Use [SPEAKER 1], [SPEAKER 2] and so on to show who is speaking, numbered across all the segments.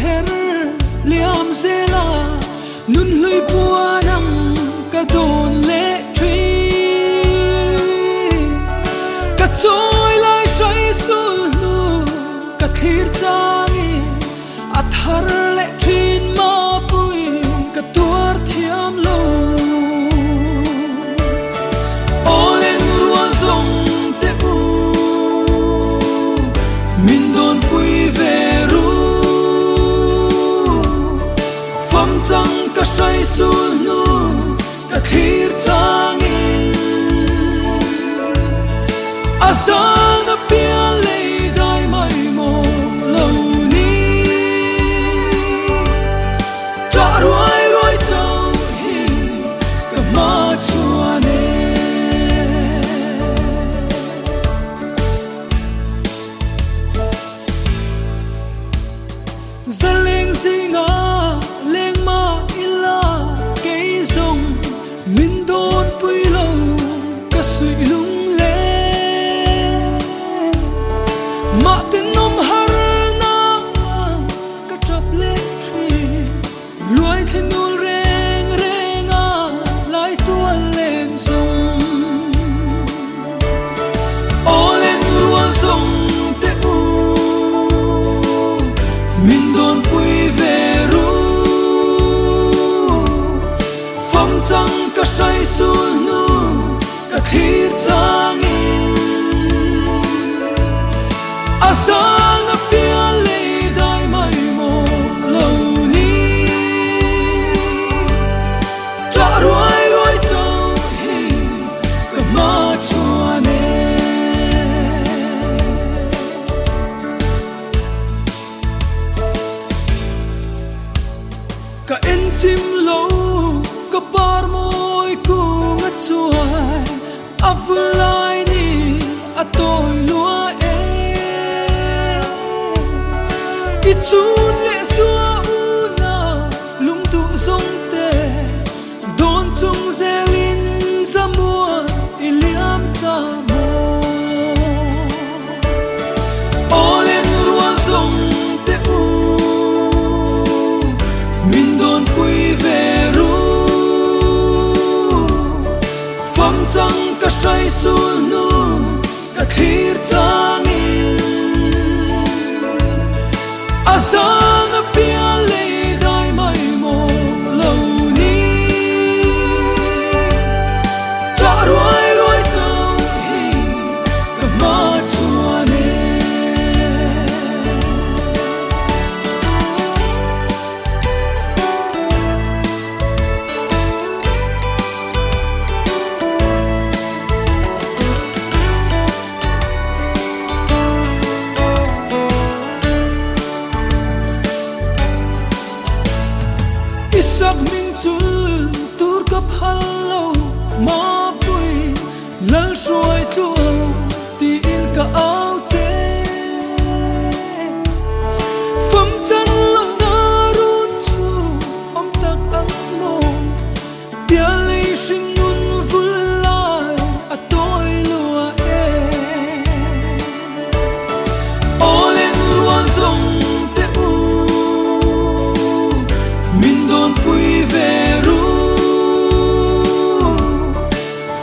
[SPEAKER 1] her liam zela nun lui puanam ka don le tri ka choi lai sai sul nu ka thir changi athar le thin ma pui ka tuar thiam lo olen wa zong te u min don pui veru fam chang ka sai sul nu ka thir changin asal na pia le dai mai mo lo ni tra roi roi chang hi ka ma chuane zaleng zinga leng ma ila ke zong min don pui lo ka sui lung le ma tin nom har na ka trap le tri luai thin nul reng renga lai tua leng zong olen ua zong te u min don pui veru fam chang ka sai sul nu ka thir changin asal na pia le dai mai mo lo ni tra roi roi chang hi ka ma chuane ka en chim lo ka par moi ku nga chuai avulai ni atoi lua e ki chun le suwa una lung tu zong te don chung zelin zamua iliam ta mo olen rua zong te u min don pui veru fam chang ka sai sul nu ka thir changin asal na pia le dai mai mo lo ni tra roi roi chang hi ka ma chuane isak ming chul tur ka phalo ma pui lal shuai tu ti in ka au che fam chan long na run chu om tak ang mo pia le shin nun vul lai atoi lua e olen ruan zong te u min don pui veru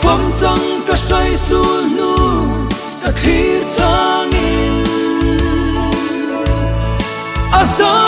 [SPEAKER 1] fam chang ka sai sul nu ka thir changin asal